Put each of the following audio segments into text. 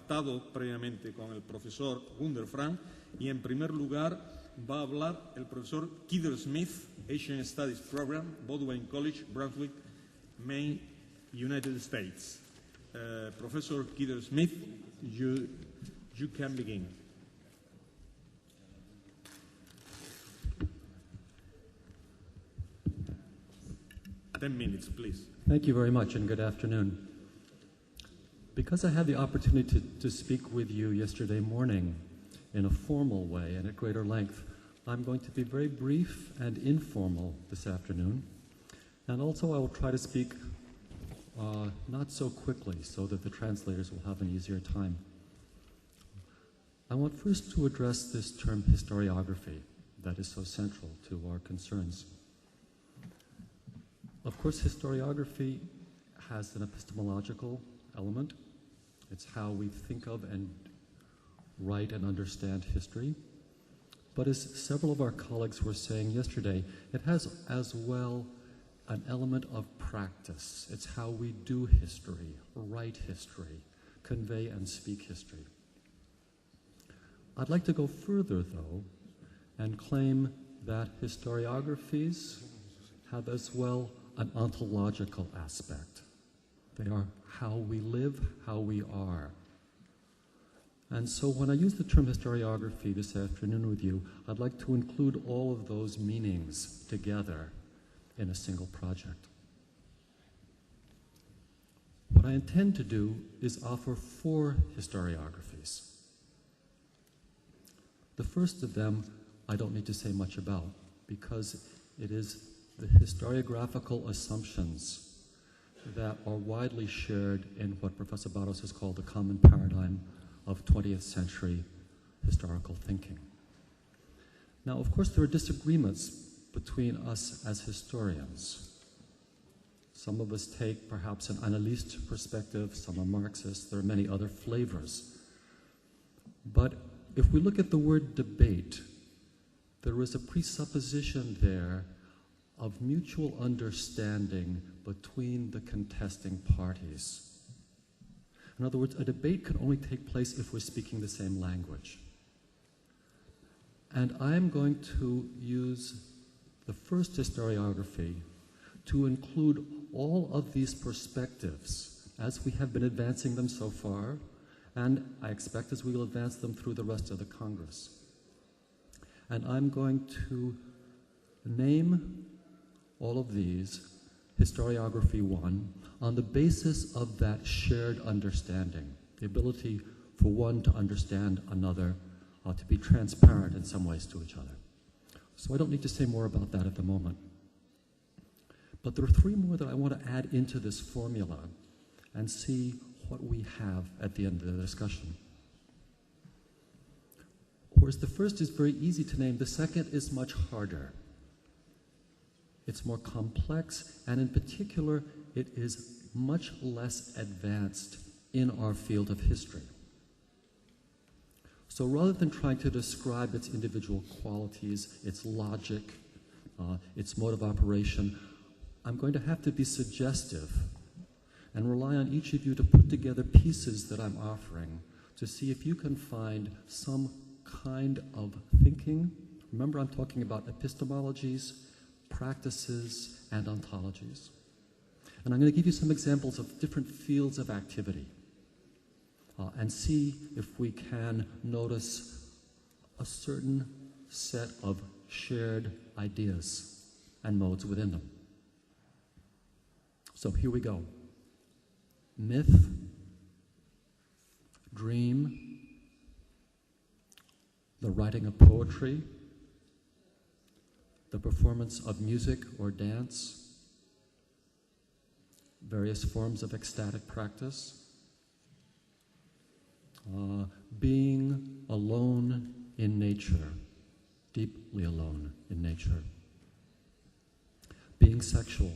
pactado previamente con el profesor Gunder y en primer lugar va a hablar el profesor Kidder Smith, Asian Studies Program, Baldwin College, Brunswick, Maine, United States. Professor Kidder Smith, you can begin. Ten minutes, please. Thank you very much, and good afternoon. Because I had the opportunity to speak with you yesterday morning in a formal way and at greater length, I'm going to be very brief and informal this afternoon. And also I will try to speak not so quickly so that the translators will have an easier time. I want first to address this term historiography that is so central to our concerns. Of course, historiography has an epistemological element. It's how we think of and write and understand history. But as several of our colleagues were saying yesterday, it has as well an element of practice. It's how we do history, write history, convey and speak history. I'd like to go further, though, and claim that historiographies have as well an ontological aspect. They are how we live, how we are. And so when I use the term historiography this afternoon with you, I'd like to include all of those meanings together in a single project. What I intend to do is offer 4 historiographies. The first of them I don't need to say much about because it is the historiographical assumptions that are widely shared in what Professor Barros has called the common paradigm of 20th century historical thinking. Now, of course, there are disagreements between us as historians. Some of us take perhaps an analyst perspective, some are Marxist, there are many other flavors. But if we look at the word debate, there is a presupposition there of mutual understanding between the contesting parties. In other words, a debate can only take place if we're speaking the same language. And I'm going to use the first historiography to include all of these perspectives as we have been advancing them so far, and I expect as we will advance them through the rest of the Congress. And I'm going to name all of these historiography 1 on the basis of that shared understanding, the ability for one to understand another, to be transparent in some ways to each other. So I don't need to say more about that at the moment. But there are 3 more that I want to add into this formula and see what we have at the end of the discussion. Whereas the first is very easy to name, the second is much harder. It's more complex, and in particular, it is much less advanced in our field of history. So rather than trying to describe its individual qualities, its logic, its mode of operation, I'm going to have to be suggestive and rely on each of you to put together pieces that I'm offering to see if you can find some kind of thinking. Remember, I'm talking about epistemologies, practices, and ontologies. And I'm going to give you some examples of different fields of activity and see if we can notice a certain set of shared ideas and modes within them. So here we go. Myth, dream, the writing of poetry, the performance of music or dance, various forms of ecstatic practice, being alone in nature, deeply alone in nature, being sexual,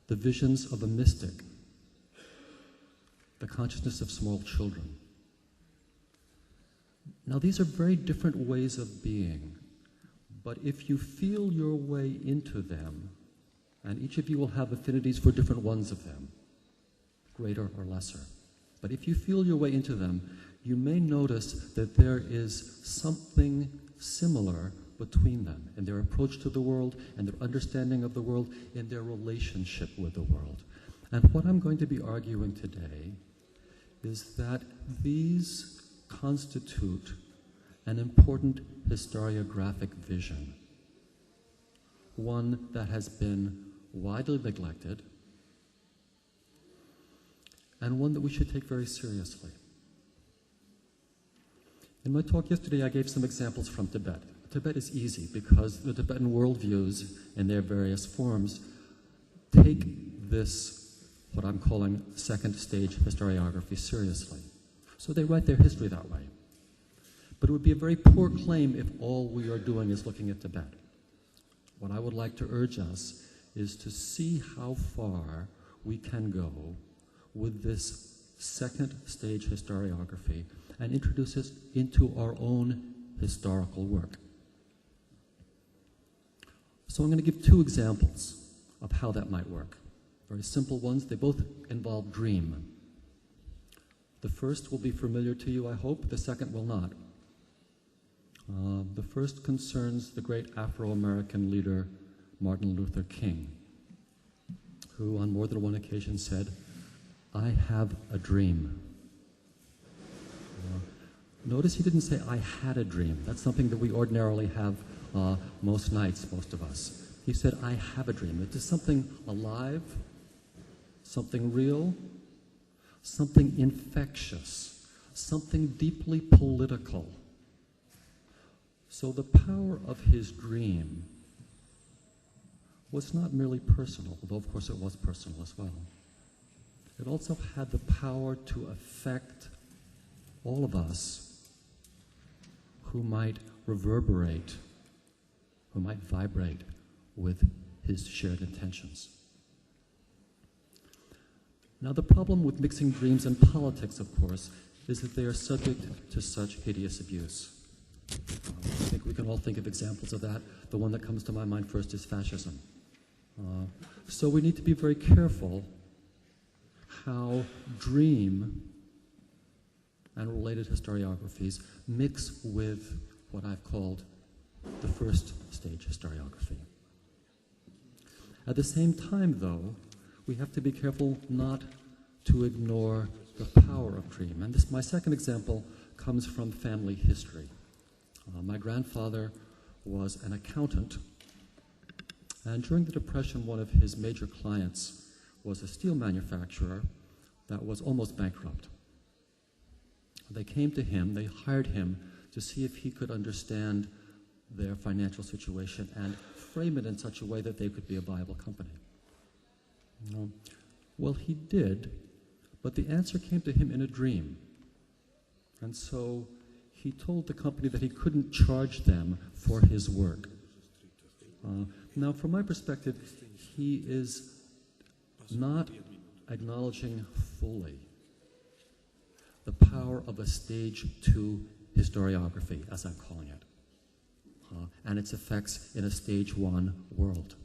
the visions of a mystic, the consciousness of small children. Now, these are very different ways of being, but if you feel your way into them, and each of you will have affinities for different ones of them, greater or lesser, But if you feel your way into them, you may notice that there is something similar between them in their approach to the world and their understanding of the world, in their relationship with the world. And what I'm going to be arguing today is that these constitute an important historiographic vision, one that has been widely neglected, and one that we should take very seriously. In my talk yesterday, I gave some examples from Tibet. Tibet is easy because the Tibetan worldviews in their various forms take this, what I'm calling second stage historiography, seriously. So they write their history that way. But it would be a very poor claim if all we are doing is looking at Tibet. What I would like to urge us is to see how far we can go with this second stage historiography and introduce it into our own historical work. So I'm going to give two examples of how that might work. Very simple ones. They both involve dream. The first will be familiar to you, I hope. The second will not. The first concerns the great Afro-American leader, Martin Luther King, who on more than one occasion said, "I have a dream." Notice he didn't say, "I had a dream." That's something that we ordinarily have most nights, most of us. He said, "I have a dream." It is something alive, something real, something infectious, something deeply political. So the power of his dream was not merely personal, although of course it was personal as well. It also had the power to affect all of us who might reverberate, who might vibrate with his shared intentions. Now, the problem with mixing dreams and politics, of course, is that they are subject to such hideous abuse. I think we can all think of examples of that. The one that comes to my mind first is fascism. So we need to be very careful how dream and related historiographies mix with what I've called the first stage historiography. At the same time, though, we have to be careful not to ignore the power of dream. And this, my second example, comes from family history. My grandfather was an accountant, and during the Depression, one of his major clients was a steel manufacturer that was almost bankrupt. They came to him, they hired him to see if he could understand their financial situation and frame it in such a way that they could be a viable company. Well, he did, but the answer came to him in a dream. And so he told the company that he couldn't charge them for his work. Now, from my perspective, he is not acknowledging fully the power of a stage 2 historiography, as I'm calling it, and its effects in a stage 1 world.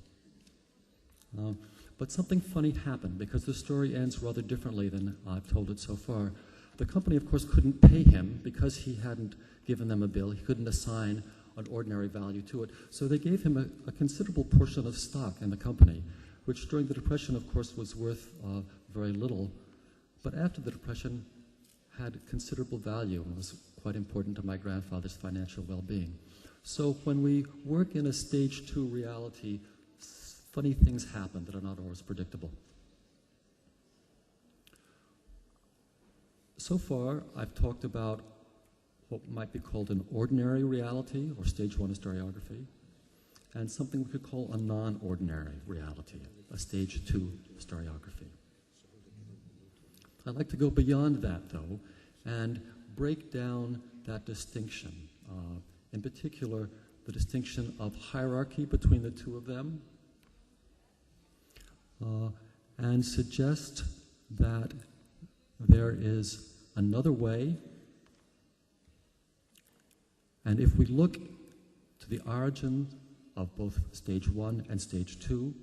But something funny happened, because the story ends rather differently than I've told it so far. The company, of course, couldn't pay him because he hadn't given them a bill. He couldn't assign an ordinary value to it. So they gave him a considerable portion of stock in the company, which during the Depression, of course, was worth very little. But after the Depression, had considerable value and was quite important to my grandfather's financial well-being. So when we work in a stage 2 reality, funny things happen that are not always predictable. So far, I've talked about what might be called an ordinary reality, or stage 1 historiography, and something we could call a non-ordinary reality, a stage 2 historiography. I'd like to go beyond that, though, and break down that distinction, in particular, the distinction of hierarchy between the two of them, and suggest that there is another way, and if we look to the origin of both stage 1 and stage 2,